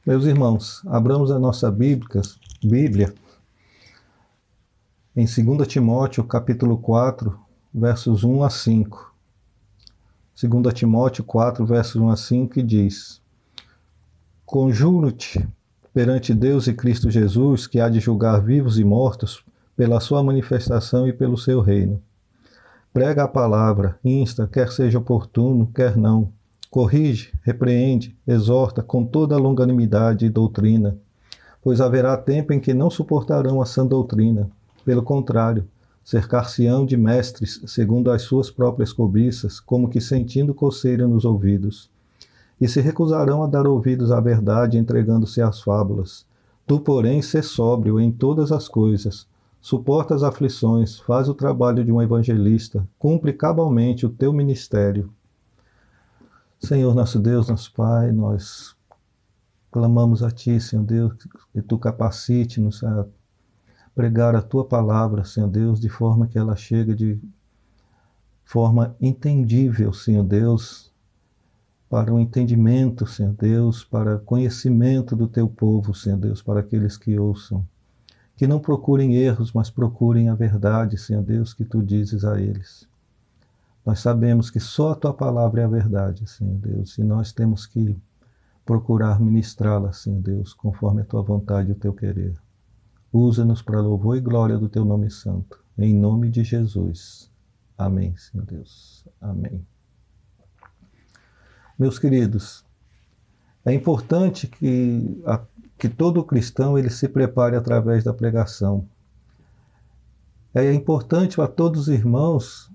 Meus irmãos, abramos a nossa Bíblia em 2 Timóteo, capítulo 4, versos 1 a 5. 2 Timóteo 4, versos 1 a 5, que diz: Conjuro-te perante Deus e Cristo Jesus, que há de julgar vivos e mortos pela sua manifestação e pelo seu reino. Prega a palavra, insta, quer seja oportuno, quer não. Corrige, repreende, exorta com toda longanimidade e doutrina, pois haverá tempo em que não suportarão a sã doutrina. Pelo contrário, cercar-se-ão de mestres, segundo as suas próprias cobiças, como que sentindo coceira nos ouvidos. E se recusarão a dar ouvidos à verdade, entregando-se às fábulas. Tu, porém, sê sóbrio em todas as coisas, suporta as aflições, faz o trabalho de um evangelista, cumpre cabalmente o teu ministério. Senhor, nosso Deus, nosso Pai, nós clamamos a Ti, Senhor Deus, que Tu capacite-nos a pregar a Tua palavra, Senhor Deus, de forma que ela chegue de forma entendível, Senhor Deus, para o entendimento, Senhor Deus, para conhecimento do Teu povo, Senhor Deus, para aqueles que ouçam. Que não procurem erros, mas procurem a verdade, Senhor Deus, que Tu dizes a eles. Nós sabemos que só a Tua palavra é a verdade, Senhor Deus, e nós temos que procurar ministrá-la, Senhor Deus, conforme a Tua vontade e o Teu querer. Usa-nos para louvor e glória do Teu nome santo, em nome de Jesus. Amém, Senhor Deus. Amém. Meus queridos, é importante que todo cristão ele se prepare através da pregação. É importante para todos os irmãos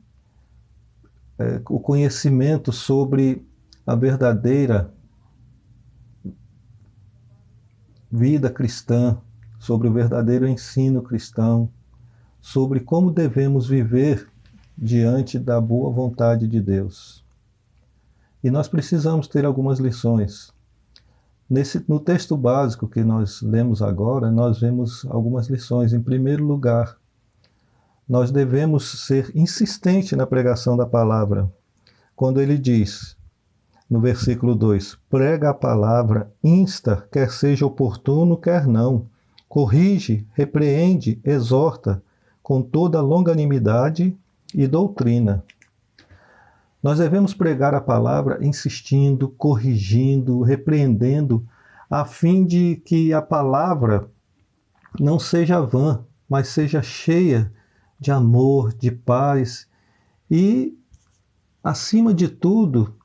o conhecimento sobre a verdadeira vida cristã, sobre o verdadeiro ensino cristão, sobre como devemos viver diante da boa vontade de Deus. E nós precisamos ter algumas lições. No texto básico que nós lemos agora, nós vemos algumas lições. Em primeiro lugar, nós devemos ser insistentes na pregação da palavra. Quando ele diz, no versículo 2, prega a palavra, insta, quer seja oportuno, quer não. Corrige, repreende, exorta, com toda longanimidade e doutrina. Nós devemos pregar a palavra insistindo, corrigindo, repreendendo, a fim de que a palavra não seja vã, mas seja cheia de amor, de paz e, acima de tudo,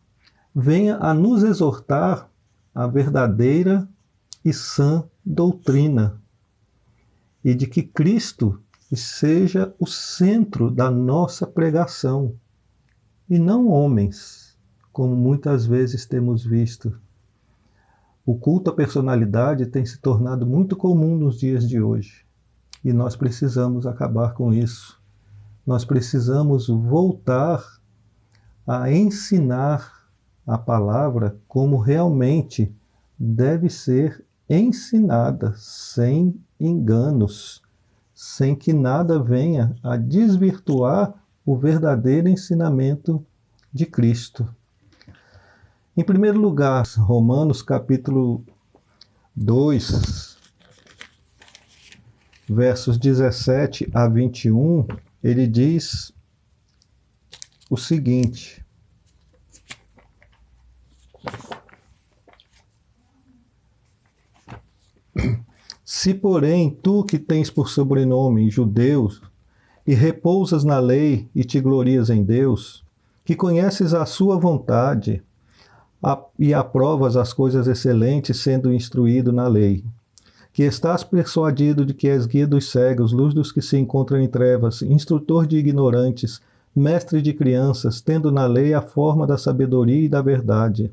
venha a nos exortar a verdadeira e sã doutrina, e de que Cristo seja o centro da nossa pregação, e não homens, como muitas vezes temos visto. O culto à personalidade tem se tornado muito comum nos dias de hoje, e nós precisamos acabar com isso. Nós precisamos voltar a ensinar a palavra como realmente deve ser ensinada, sem enganos, sem que nada venha a desvirtuar o verdadeiro ensinamento de Cristo. Em primeiro lugar, Romanos capítulo 2, versos 17 a 21, ele diz o seguinte: Se, porém, tu que tens por sobrenome judeu, e repousas na lei e te glorias em Deus, que conheces a sua vontade e aprovas as coisas excelentes, sendo instruído na lei, que estás persuadido de que és guia dos cegos, luz dos que se encontram em trevas, instrutor de ignorantes, mestre de crianças, tendo na lei a forma da sabedoria e da verdade.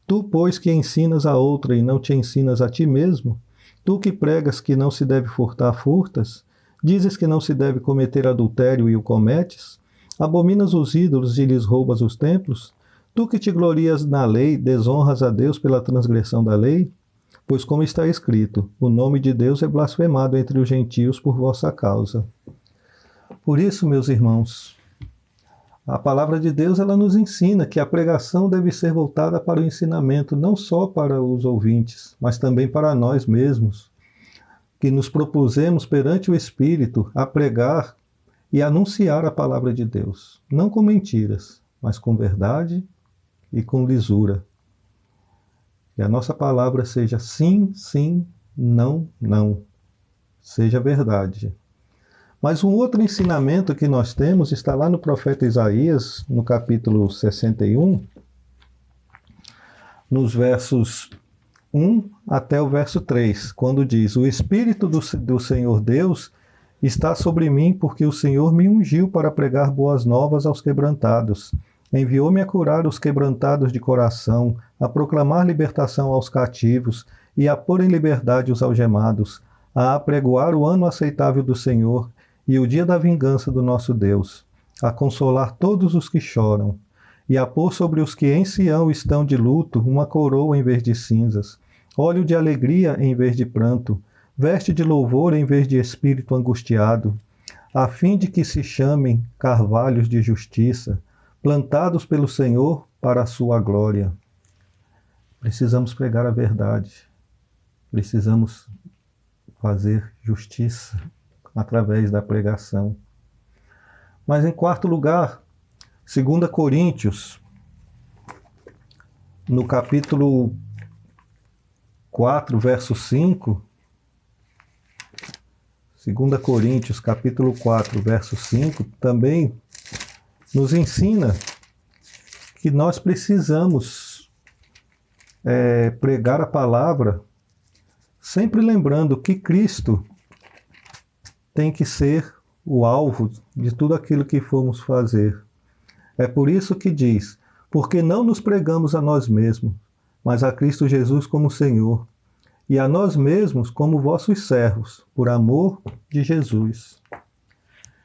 Tu, pois, que ensinas a outra e não te ensinas a ti mesmo, tu que pregas que não se deve furtar, furtas, dizes que não se deve cometer adultério e o cometes, abominas os ídolos e lhes roubas os templos, tu que te glorias na lei, desonras a Deus pela transgressão da lei? Pois como está escrito, o nome de Deus é blasfemado entre os gentios por vossa causa. Por isso, meus irmãos, A palavra de Deus, ela nos ensina que a pregação deve ser voltada para o ensinamento, não só para os ouvintes, mas também para nós mesmos, que nos propusemos perante o Espírito a pregar e anunciar a palavra de Deus, não com mentiras, mas com verdade e com lisura. Que a nossa palavra seja sim, sim, não, não. Seja verdade. Mas um outro ensinamento que nós temos está lá no profeta Isaías, no capítulo 61, nos versos 1 até o verso 3, quando diz: O Espírito do Senhor Deus está sobre mim, porque o Senhor me ungiu para pregar boas novas aos quebrantados. Enviou-me a curar os quebrantados de coração, a proclamar libertação aos cativos e a pôr em liberdade os algemados, a apregoar o ano aceitável do Senhor e o dia da vingança do nosso Deus, a consolar todos os que choram, e a pôr sobre os que em Sião estão de luto uma coroa em vez de cinzas, óleo de alegria em vez de pranto, veste de louvor em vez de espírito angustiado, a fim de que se chamem carvalhos de justiça, plantados pelo Senhor para a sua glória. Precisamos pregar a verdade, precisamos fazer justiça através da pregação. Mas em quarto lugar, 2 Coríntios, no capítulo 4, verso 5, 2 Coríntios, capítulo 4, verso 5, também nos ensina que nós precisamos pregar a palavra, sempre lembrando que Cristo tem que ser o alvo de tudo aquilo que formos fazer. É por isso que diz: porque não nos pregamos a nós mesmos, mas a Cristo Jesus como Senhor, e a nós mesmos como vossos servos, por amor de Jesus.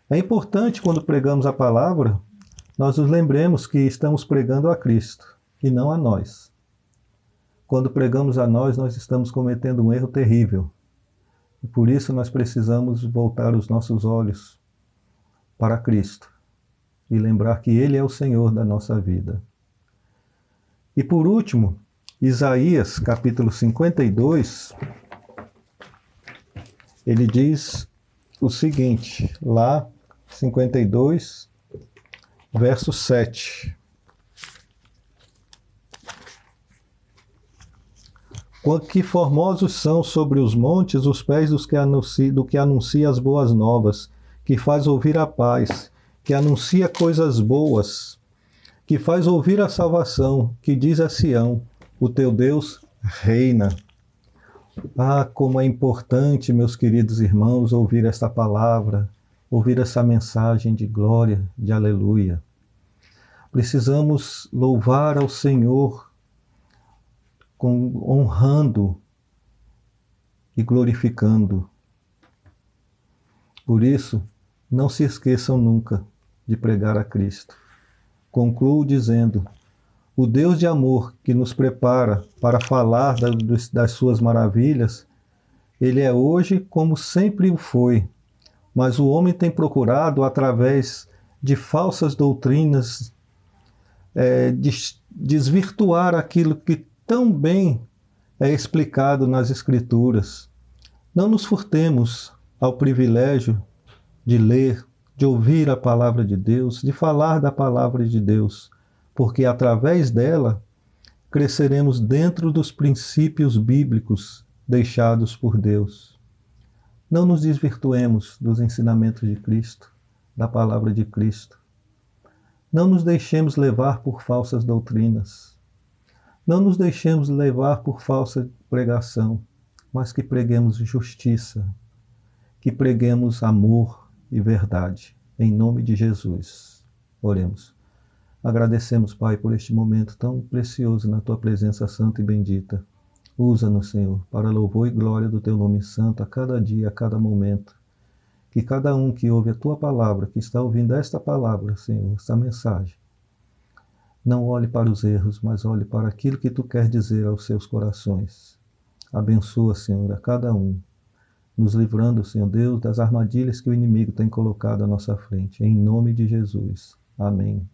É importante, quando pregamos a palavra, nós nos lembremos que estamos pregando a Cristo e não a nós. Quando pregamos a nós, nós estamos cometendo um erro terrível. E por isso nós precisamos voltar os nossos olhos para Cristo e lembrar que Ele é o Senhor da nossa vida. E por último, Isaías, capítulo 52, ele diz o seguinte, lá 52, verso 7. Que formosos são sobre os montes os pés do que anuncia as boas novas, que faz ouvir a paz, que anuncia coisas boas, que faz ouvir a salvação, que diz a Sião: o teu Deus reina. Ah, como é importante, meus queridos irmãos, ouvir esta palavra, ouvir essa mensagem de glória, de aleluia. Precisamos louvar ao Senhor, honrando e glorificando. Por isso, não se esqueçam nunca de pregar a Cristo. Concluo dizendo: o Deus de amor que nos prepara para falar das suas maravilhas, Ele é hoje como sempre o foi, mas o homem tem procurado, através de falsas doutrinas, desvirtuar aquilo que tão bem é explicado nas Escrituras. Não nos furtemos ao privilégio de ler, de ouvir a palavra de Deus, de falar da palavra de Deus, porque através dela cresceremos dentro dos princípios bíblicos deixados por Deus. Não nos desvirtuemos dos ensinamentos de Cristo, da palavra de Cristo. Não nos deixemos levar por falsas doutrinas. Não nos deixemos levar por falsa pregação, mas que preguemos justiça, que preguemos amor e verdade, em nome de Jesus. Oremos. Agradecemos, Pai, por este momento tão precioso na Tua presença santa e bendita. Usa-nos, Senhor, para louvor e glória do Teu nome santo a cada dia, a cada momento. Que cada um que ouve a Tua palavra, que está ouvindo esta palavra, Senhor, esta mensagem, não olhe para os erros, mas olhe para aquilo que Tu quer dizer aos seus corações. Abençoa, Senhor, a cada um, nos livrando, Senhor Deus, das armadilhas que o inimigo tem colocado à nossa frente. Em nome de Jesus. Amém.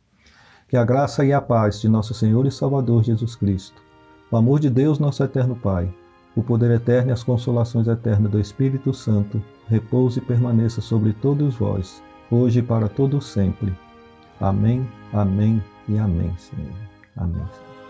Que a graça e a paz de nosso Senhor e Salvador Jesus Cristo, o amor de Deus, nosso eterno Pai, o poder eterno e as consolações eternas do Espírito Santo, repouse e permaneça sobre todos vós, hoje e para todos sempre. Amém, amém e amém, Senhor. Amém, Senhor.